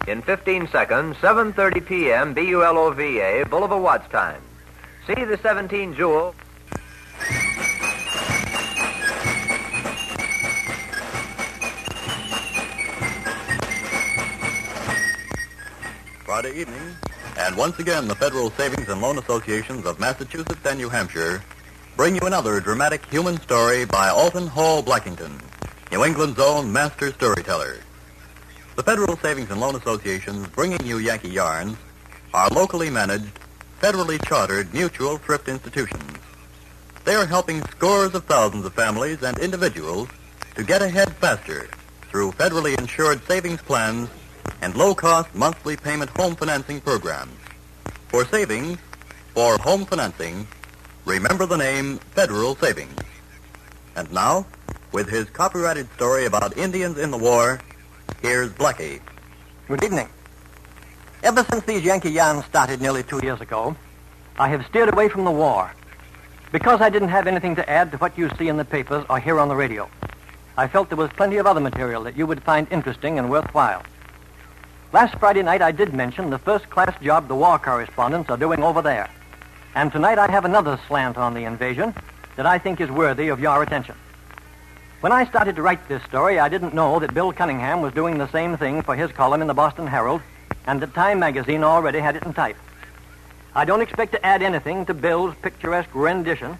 In 15 seconds, 7:30 p.m. BULOVA, Bulova Watts time. See the 17 Jewel. Friday evening, and once again the Federal Savings and Loan Associations of Massachusetts and New Hampshire bring you another dramatic human story by Alton Hall Blackington, New England's own master storyteller. The Federal Savings and Loan Associations bringing you Yankee Yarns are locally managed, federally chartered mutual thrift institutions. They are helping scores of thousands of families and individuals to get ahead faster through federally insured savings plans and low-cost monthly payment home financing programs. For savings, for home financing, remember the name Federal Savings. And now, with his copyrighted story about Indians in the war, here's Blackie. Good evening. Ever since these Yankee Yarns started nearly 2 years ago, I have steered away from the war because I didn't have anything to add to what you see in the papers or hear on the radio. I felt there was plenty of other material that you would find interesting and worthwhile. Last Friday night, I did mention the first-class job the war correspondents are doing over there. And tonight I have another slant on the invasion that I think is worthy of your attention. When I started to write this story, I didn't know that Bill Cunningham was doing the same thing for his column in the Boston Herald, and that Time magazine already had it in type. I don't expect to add anything to Bill's picturesque rendition,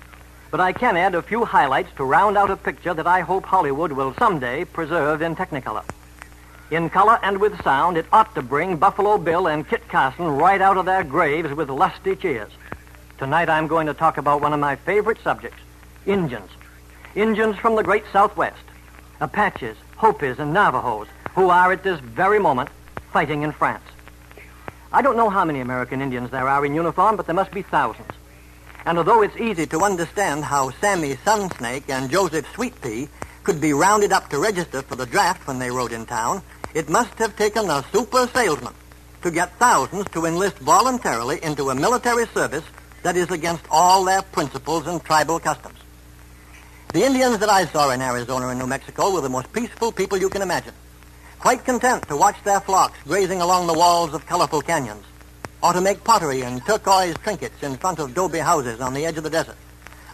but I can add a few highlights to round out a picture that I hope Hollywood will someday preserve in Technicolor. In color and with sound, it ought to bring Buffalo Bill and Kit Carson right out of their graves with lusty cheers. Tonight I'm going to talk about one of my favorite subjects, Indians. Indians from the great Southwest, Apaches, Hopis, and Navajos, who are at this very moment fighting in France. I don't know how many American Indians there are in uniform, but there must be thousands. And although it's easy to understand how Sammy Sunsnake and Joseph Sweetpea could be rounded up to register for the draft when they rode in town, it must have taken a super salesman to get thousands to enlist voluntarily into a military service that is against all their principles and tribal customs. The Indians that I saw in Arizona and New Mexico were the most peaceful people you can imagine, quite content to watch their flocks grazing along the walls of colorful canyons, or to make pottery and turquoise trinkets in front of adobe houses on the edge of the desert.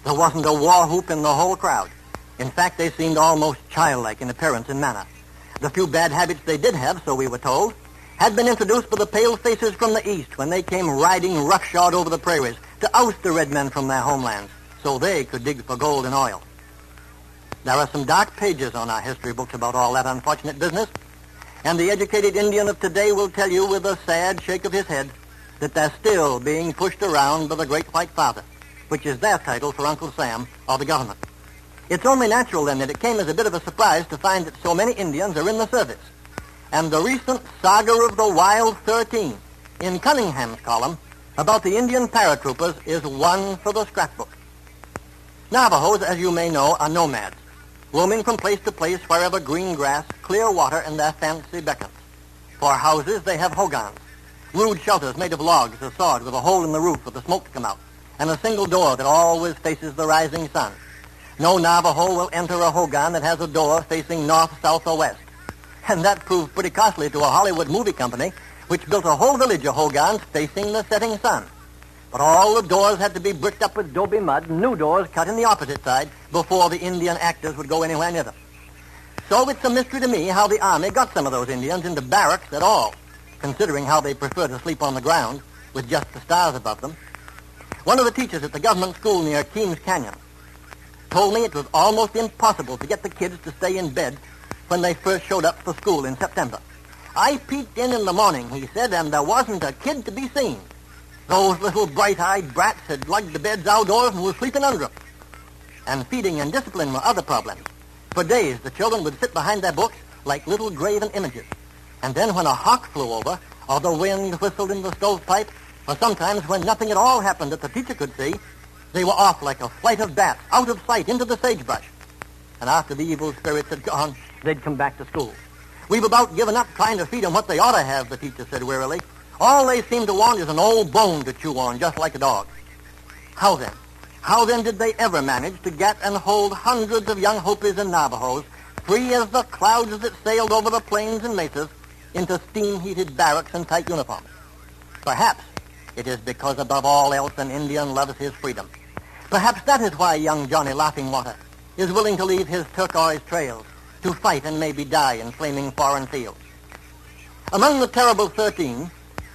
There wasn't a war whoop in the whole crowd. In fact, they seemed almost childlike in appearance and manner. The few bad habits they did have, so we were told, had been introduced by the pale faces from the east when they came riding roughshod over the prairies to oust the red men from their homelands so they could dig for gold and oil. There are some dark pages on our history books about all that unfortunate business, and the educated Indian of today will tell you with a sad shake of his head that they're still being pushed around by the Great White Father, which is their title for Uncle Sam or the government. It's only natural, then, that it came as a bit of a surprise to find that so many Indians are in the service. And the recent saga of the Wild 13 in Cunningham's column about the Indian paratroopers is one for the scrapbook. Navajos, as you may know, are nomads, roaming from place to place wherever green grass, clear water, and their fancy beckons. For houses, they have hogans, rude shelters made of logs or sawed with a hole in the roof for the smoke to come out, and a single door that always faces the rising sun. No Navajo will enter a hogan that has a door facing north, south, or west. And that proved pretty costly to a Hollywood movie company, which built a whole village of hogans facing the setting sun. But all the doors had to be bricked up with adobe mud, and new doors cut in the opposite side before the Indian actors would go anywhere near them. So it's a mystery to me how the Army got some of those Indians into barracks at all, considering how they prefer to sleep on the ground with just the stars above them. One of the teachers at the government school near Keams Canyon told me it was almost impossible to get the kids to stay in bed when they first showed up for school in September. I peeked in the morning, he said, and there wasn't a kid to be seen. Those little bright-eyed brats had lugged the beds outdoors and were sleeping under them. And feeding and discipline were other problems. For days, the children would sit behind their books like little graven images. And then when a hawk flew over, or the wind whistled in the stovepipe, or sometimes when nothing at all happened that the teacher could see, they were off like a flight of bats, out of sight, into the sagebrush. And after the evil spirits had gone, they'd come back to school. We've about given up trying to feed them what they ought to have, the teacher said wearily. All they seem to want is an old bone to chew on, just like a dog. How then did they ever manage to get and hold hundreds of young Hopis and Navajos, free as the clouds that sailed over the plains and mesas, into steam-heated barracks and tight uniforms. Perhaps it is because above all else an Indian loves his freedom. Perhaps that is why young Johnny Laughingwater is willing to leave his turquoise trails to fight and maybe die in flaming foreign fields. Among the terrible 13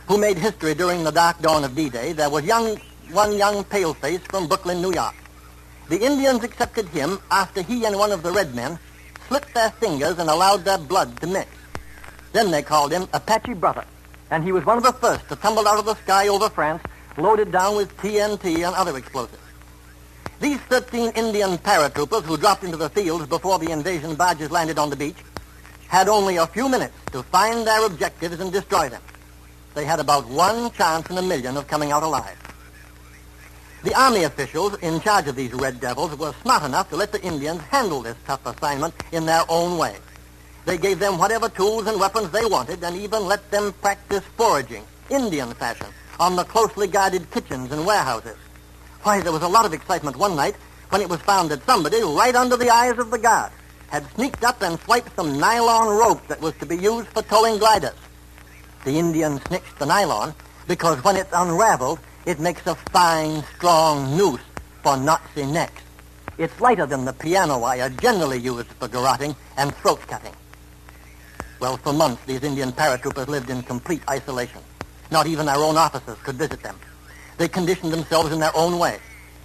who made history during the dark dawn of D-Day, there was one young paleface from Brooklyn, New York. The Indians accepted him after he and one of the red men slipped their fingers and allowed their blood to mix. Then they called him Apache Brother, and he was one of the first to tumble out of the sky over France, loaded down with TNT and other explosives. These 13 Indian paratroopers who dropped into the fields before the invasion barges landed on the beach had only a few minutes to find their objectives and destroy them. They had about one chance in a million of coming out alive. The Army officials in charge of these Red Devils were smart enough to let the Indians handle this tough assignment in their own way. They gave them whatever tools and weapons they wanted and even let them practice foraging, Indian fashion, on the closely guarded kitchens and warehouses. Why, there was a lot of excitement one night when it was found that somebody, right under the eyes of the guard, had sneaked up and swiped some nylon rope that was to be used for towing gliders. The Indians snitched the nylon because when it's unraveled, it makes a fine, strong noose for Nazi necks. It's lighter than the piano wire generally used for garroting and throat cutting. Well, for months, these Indian paratroopers lived in complete isolation. Not even their own officers could visit them. They conditioned themselves in their own way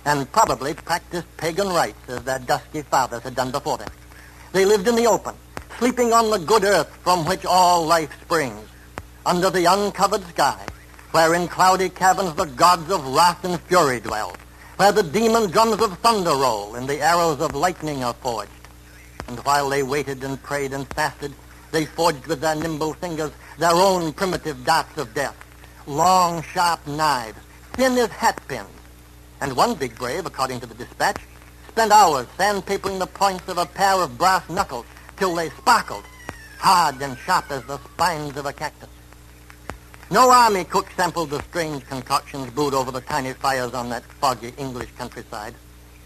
and probably practiced pagan rites as their dusky fathers had done before them. They lived in the open, sleeping on the good earth from which all life springs, under the uncovered sky, where in cloudy caverns the gods of wrath and fury dwell, where the demon drums of thunder roll and the arrows of lightning are forged. And while they waited and prayed and fasted, they forged with their nimble fingers their own primitive darts of death, long, sharp knives, thin as hat pins. And one big brave, according to the dispatch, spent hours sandpapering the points of a pair of brass knuckles till they sparkled, hard and sharp as the spines of a cactus. No army cook sampled the strange concoctions brewed over the tiny fires on that foggy English countryside.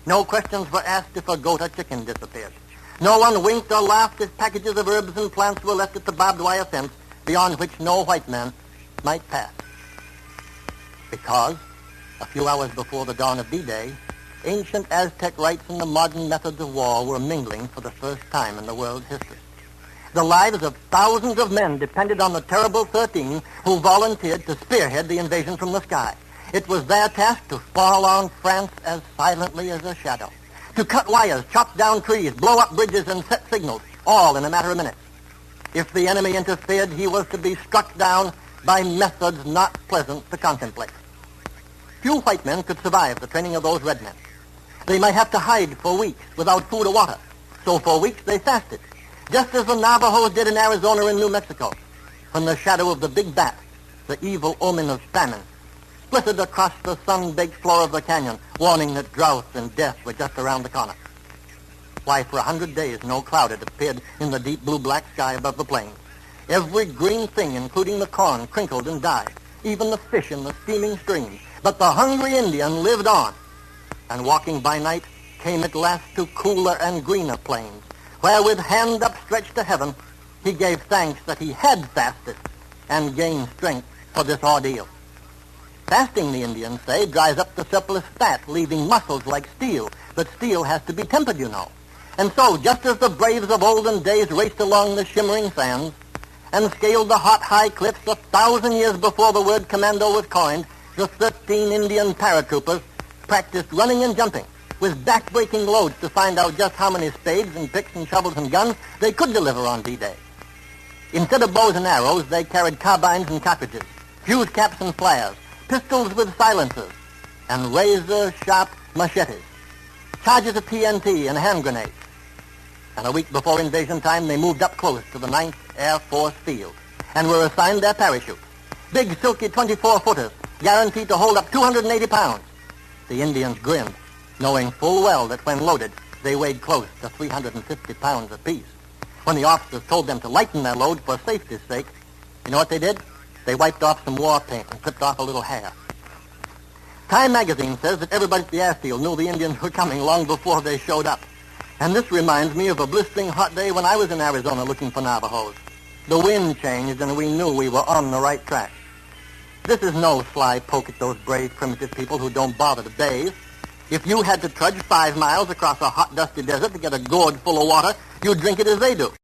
No questions were asked if a goat or chicken disappeared. No one winked or laughed if packages of herbs and plants were left at the barbed wire fence beyond which no white man might pass. Because, a few hours before the dawn of D-Day, ancient Aztec rites and the modern methods of war were mingling for the first time in the world's history. The lives of thousands of men depended on the terrible 13 who volunteered to spearhead the invasion from the sky. It was their task to fall on France as silently as a shadow, to cut wires, chop down trees, blow up bridges, and set signals, all in a matter of minutes. If the enemy interfered, he was to be struck down by methods not pleasant to contemplate. Few white men could survive the training of those red men. They might have to hide for weeks without food or water, so for weeks they fasted, just as the Navajos did in Arizona and New Mexico, when the shadow of the big bat, the evil omen of famine, flitted across the sun-baked floor of the canyon, warning that drought and death were just around the corner. Why, for 100 days no cloud had appeared in the deep blue-black sky above the plains. Every green thing, including the corn, crinkled and died, even the fish in the steaming streams. But the hungry Indian lived on, and walking by night came at last to cooler and greener plains, where with hand upstretched to heaven, he gave thanks that he had fasted and gained strength for this ordeal. Fasting, the Indians say, dries up the surplus fat, leaving muscles like steel, but steel has to be tempered, you know. And so, just as the braves of olden days raced along the shimmering sands and scaled the hot, high cliffs 1,000 years before the word commando was coined, the 13 Indian paratroopers practiced running and jumping with back-breaking loads to find out just how many spades and picks and shovels and guns they could deliver on D-Day. Instead of bows and arrows, they carried carbines and cartridges, fuse caps and flares, pistols with silencers, and razor-sharp machetes, charges of TNT and hand grenades. And a week before invasion time, they moved up close to the 9th Air Force Field and were assigned their parachutes, big, silky 24-footers, guaranteed to hold up 280 pounds. The Indians grinned, knowing full well that when loaded, they weighed close to 350 pounds apiece. When the officers told them to lighten their load for safety's sake, you know what they did? They wiped off some war paint and clipped off a little hair. Time magazine says that everybody at the airfield knew the Indians were coming long before they showed up. And this reminds me of a blistering hot day when I was in Arizona looking for Navajos. The wind changed, and we knew we were on the right track. This is no sly poke at those brave, primitive people who don't bother to bathe. If you had to trudge 5 miles across a hot, dusty desert to get a gourd full of water, you'd drink it as they do.